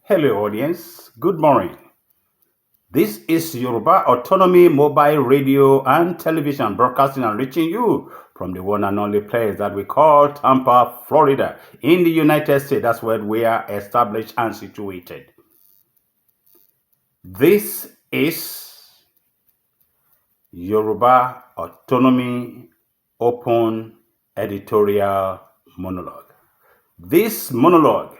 Hello, audience. Good morning. This is Yoruba Autonomy mobile radio and television broadcasting and reaching you from the one and only place that we call Tampa, Florida, in the United States. That's where we are established and situated. This is Yoruba Autonomy Open Editorial Monologue. This monologue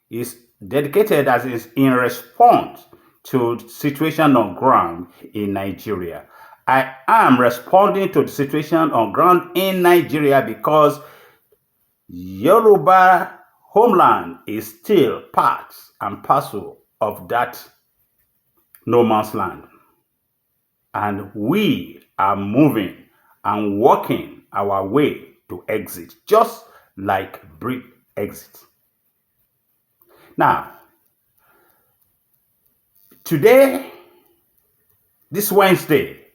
is dedicated as is in response to the situation on ground in Nigeria. I am responding to the situation on ground in Nigeria because Yoruba homeland is still part and parcel of that no man's land. And we are moving and walking our way to exit, just like brick exit. Now, today, this Wednesday,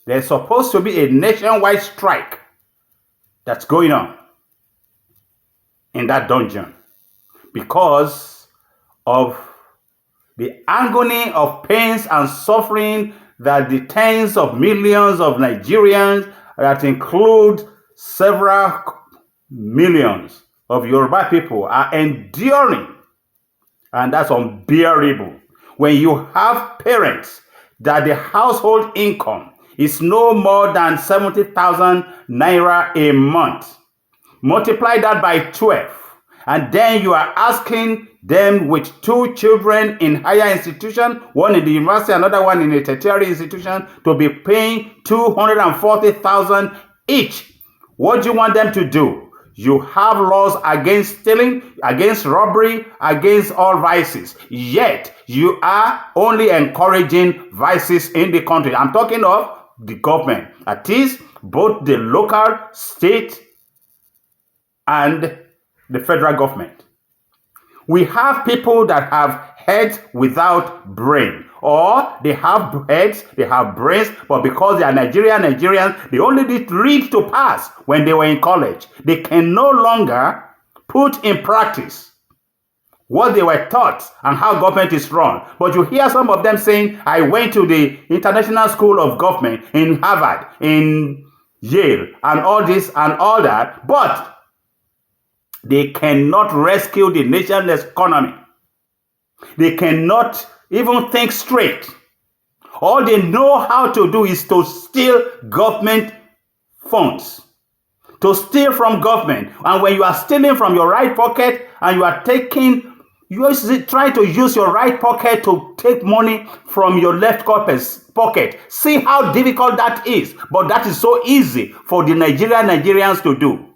there's supposed to be a nationwide strike that's going on in that dungeon because of the agony of pains and suffering that the tens of millions of Nigerians, that include several millions of Yoruba people, are enduring. And that's unbearable. When you have parents that the household income is no more than 70,000 naira a month, multiply that by 12, and then you are asking them with two children in higher institution, one in the university, another one in a tertiary institution, to be paying 240,000 each. What do you want them to do? You have laws against stealing, against robbery, against all vices. Yet, you are only encouraging vices in the country. I'm talking of the government. That is, both the local, state, and the federal government. We have people that have heads without brain, or they have heads, they have brains, but because they are Nigerians, they only did read to pass when they were in college. They can no longer put in practice what they were taught and how government is run. But you hear some of them saying, I went to the International School of Government in Harvard, in Yale, and all this and all that, but they cannot rescue the nation's economy. They cannot even think straight. All they know how to do is to steal government funds, to steal from government. And when you are stealing from your right pocket and you are trying to use your right pocket to take money from your left pocket, see how difficult that is. But that is so easy for the Nigerians to do,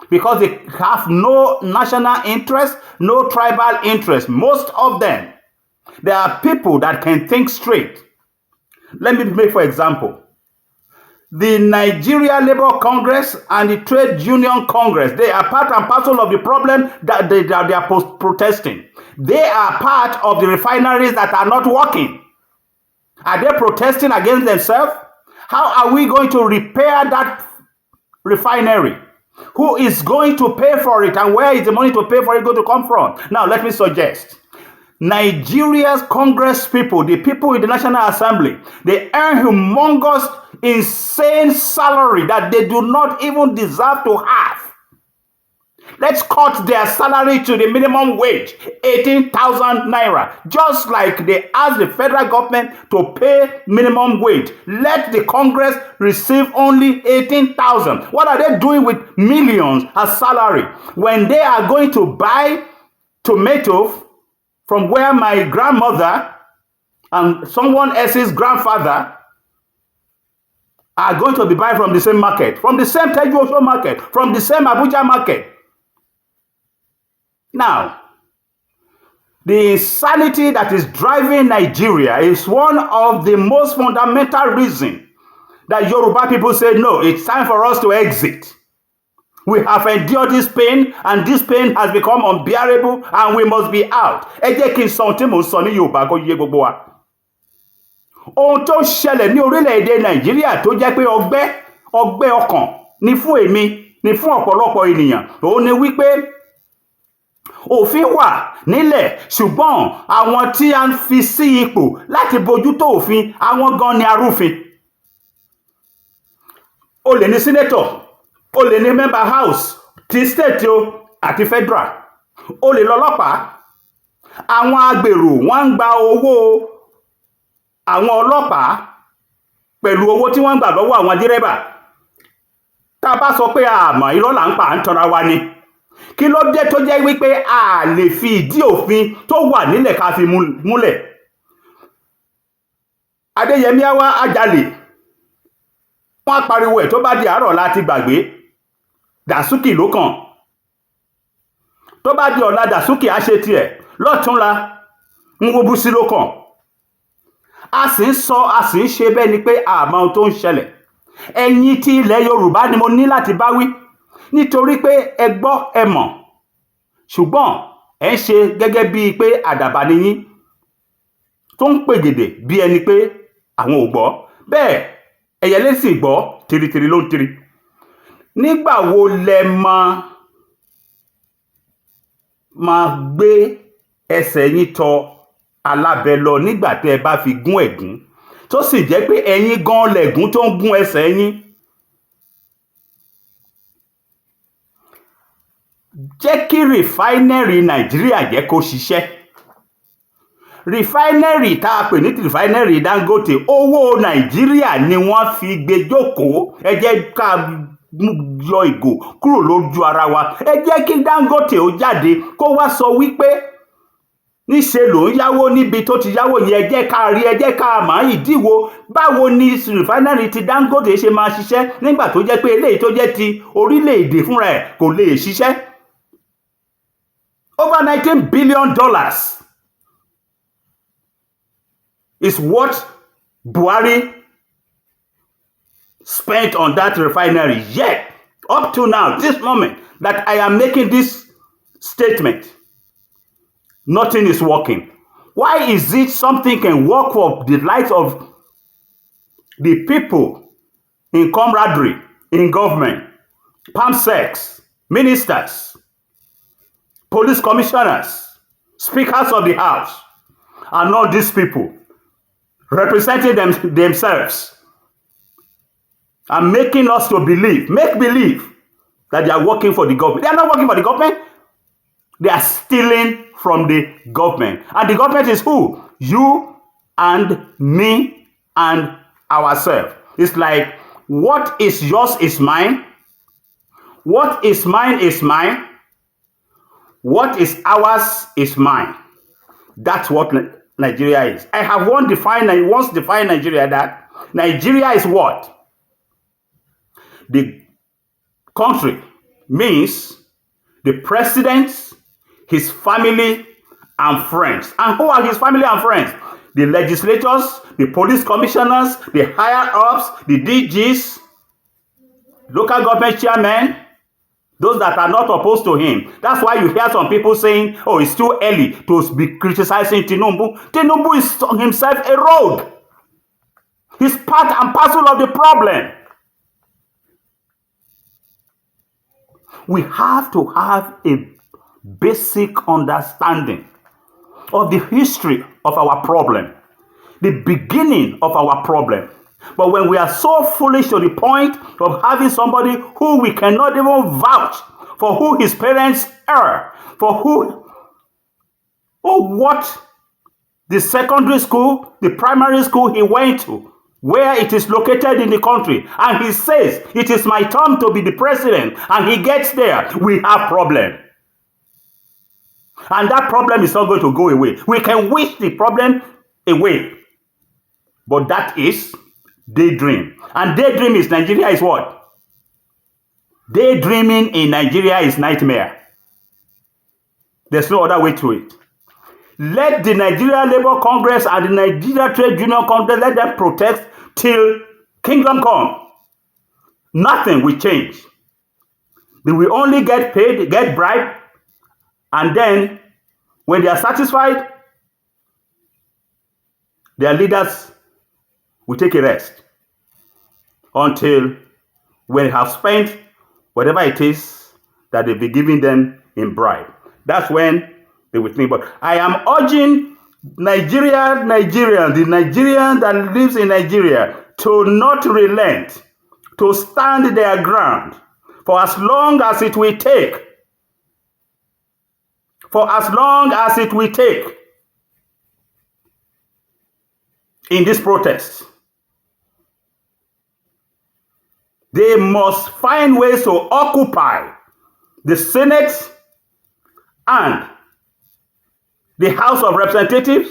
because they have no national interest, no tribal interest. Most of them, there are people that can think straight. Let me make, for example, the Nigeria Labour Congress and the Trade Union Congress, they are part and parcel of the problem that they are protesting. They are part of the refineries that are not working. Are they protesting against themselves? How are we going to repair that refinery? Who is going to pay for it, and where is the money to pay for it going to come from? Now, let me suggest. Nigeria's Congress people, the people in the National Assembly, they earn humongous, insane salary that they do not even deserve to have. Let's cut their salary to the minimum wage, 18,000 naira. Just like they ask the federal government to pay minimum wage, let the Congress receive only 18,000. What are they doing with millions as salary when they are going to buy tomato from where my grandmother and someone else's grandfather are going to be buying from the same market, from the same Tejuosho market, from the same Abuja market? Now, the insanity that is driving Nigeria is one of the most fundamental reasons that Yoruba people say, no, it's time for us to exit. We have endured this pain, and this pain has become unbearable, and we must be out. Ẹ jẹ́ kí n sọ ohun tí mò ń sọ ní Yorùbá kó yé gbogbo wa. Ohun tó ṣẹlẹ̀ ní orílẹ̀-èdè Nàìjíríà tó jẹ́ pé ọgbẹ́ ọkàn ni fún èmi, ni fún ọ̀pọ̀lọpọ̀ ènìyàn, òun ni wípé òfin wà nílẹ̀ ṣùgbọ́n àwọn tí a ń fi sí ipò láti bójútó òfin àwọn gan ni arúfin. O lè ní senator, o lè ní member house ti state o àti federal, o lè lọ́lọ́pàá. Àwọn agbèrò wọ́n ń gba owó àwọn ọlọ́pàá pẹ̀lú owó tí wọ́n ń gbà lọ́wọ́ àwọn dírẹ́bà. Tá a bá sọ pé àmọ́ irọ́ là ń pa à ń tanra wa ni. Kí ló dé tó jẹ́ wípé a lè fi ìdí òfin tó wà nílẹ̀ ká fi múlẹ̀? Adéyẹmí á wá ajalè, wọ́n á pariwo ẹ̀ tó bá di àárọ̀ láti gbàgbé, Dàsúkì ló kàn. Tó bá di ọ̀la Dàsúkì á ṣe tiẹ̀, lọ́túnla Nwóbùsí ló kàn. A sì ń sọ, a sì ń ṣe bẹ́ẹ̀ ni pé àmọ́ ohun tó ń ṣẹlẹ̀. Ẹ̀yin tí ilẹ̀ Yorùbá ni mo ní láti bá wí, nítorí pé ẹ gbọ́ ẹ mọ̀, ṣùgbọ́n ẹ ń ṣe gẹ́gẹ́ bíi pé àdàbà ni yín tó ń pègèdè bí ẹni pé àwọn ò gbọ́. Bẹ́ẹ̀ ẹyẹlé sì gbọ́, tìrìtìrì ló ń tiri. Nígbà wo lẹ máa gbé ẹsẹ̀ yín tọ alábẹ lọ nígbà tẹ́ ẹ bá fi gún ẹ̀gún tó sì jẹ́ pé ẹ̀yin gan lẹ̀gún tó ń gún ẹsẹ̀ yín? Jẹ́ kí rìfáínẹ́rì Nàìjíríà jẹ́ kó ṣiṣẹ́. Rìfáínẹ́rì tá a pè ní rìfáínẹ́rì Dangote, owó Nàìjíríà ni wọ́n fi gbé jókòó. Ẹ jẹ́ ká yọ ìgò kúrò lójú ara wa. Ẹ jẹ́ kí Dangote ó jáde kó wá sọ wípé níṣe ló ń yáwó níbi tó ti yáwó yẹn. Ẹ jẹ́ ká rí, ẹ jẹ́ ká mọ̀ ìdíwọ́ báwo ni rìfáínẹ́rì ti Dangote ṣe máa ṣiṣẹ́ nígbà tó jẹ́ pé eléyìí tó jẹ́ ti orílẹ̀-èdè fúnra ẹ̀ kò lè ṣiṣẹ́. Over $19 billion is what Buhari spent on that refinery. Yet, up to now, this moment that I am making this statement, nothing is working. Why is it something can work for the likes of the people in camaraderie, in government, PAMSECs, ministers, police commissioners, speakers of the house, and all these people representing themselves and making us to believe, make believe that they are working for the government? They are not working for the government. They are stealing from the government. And the government is who? You and me and ourselves. It's like, what is yours is mine. What is mine is mine. What is ours is mine. That's what Nigeria is. I have once defined Nigeria that Nigeria is what? The country means the president, his family, and friends. And who are his family and friends? The legislators, the police commissioners, the higher-ups, the DGs, local government chairmen, those that are not opposed to him. That's why you hear some people saying, oh, it's too early to be criticizing Tinubu. Tinubu is himself a rogue. He's part and parcel of the problem. We have to have a basic understanding of the history of our problem, the beginning of our problem. But when we are so foolish to the point of having somebody who we cannot even vouch for who his parents are, for who or what the secondary school, the primary school he went to, where it is located in the country, and he says, it is my turn to be the president, and he gets there, we have problem. And that problem is not going to go away. We can wish the problem away, but that is daydream. And daydream is Nigeria is what? Daydreaming in Nigeria is nightmare. There's no other way to it. Let the Nigeria Labour Congress and the Nigeria Trade Union Congress, let them protest till kingdom come. Nothing will change. They will only get paid, get bribed, and then when they are satisfied, their leaders will take a rest until when they have spent whatever it is that they'll be giving them in bribe. That's when they will think. But I am urging the Nigerian that lives in Nigeria, to not relent, to stand their ground for as long as it will take. For as long as it will take in this protest. They must find ways to occupy the Senate and the House of Representatives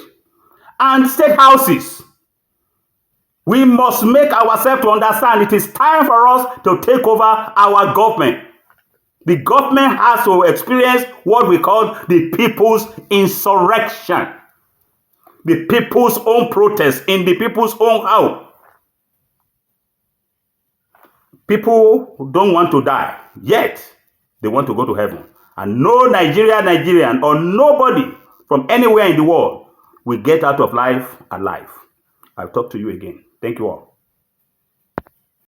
and state houses. We must make ourselves to understand it is time for us to take over our government. The government has to experience what we call the people's insurrection. The people's own protest in the people's own house. People who don't want to die, yet they want to go to heaven. And no Nigerian, or nobody from anywhere in the world will get out of life alive. I'll talk to you again. Thank you all.